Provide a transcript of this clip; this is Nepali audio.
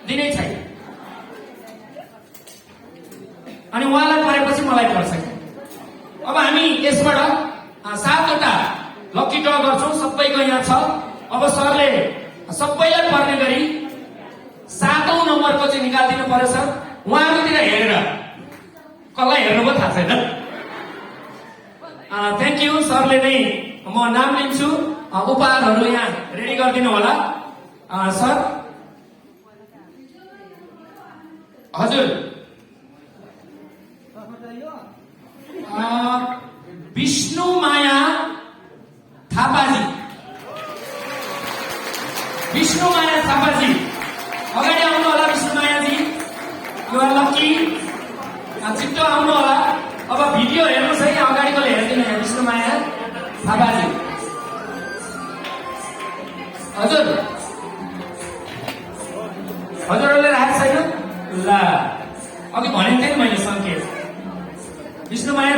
दिनै छैन। अनि उहाँलाई परेपछि मलाई पर्छ। अब हामी यसबाट 7वटा लकी ड्र गर्छौं। सबैको यहाँ छ। अब सरले सबैलाई पर्ने गरी 7औं नम्बरको चाहिँ निकालिदिनु पर्यो सर। उहाँहरूतिर हेरेर कसलाई हेर्नुभयो थाहा छैन। Thank you. सरले नै म नाम लिन्छु। उपहारहरू यहाँ रेडी गरिदिनु होला सर। हजुर विष्णुमाया थापाजी, विष्णुमाया थापाजी अगाडि आउनु होला। विष्णुमायाजी यु आर लकी। छिट्टो आउनु होला। अब भिडियो हेर्नुहोस् है, अगाडिकोले हेर्दैन। विष्णुमाया थापाजी हजुर, हजुरहरूले राखेको छैन ल। अघि भनेको थिएँ नि मैले सङ्केत। विष्णुमाया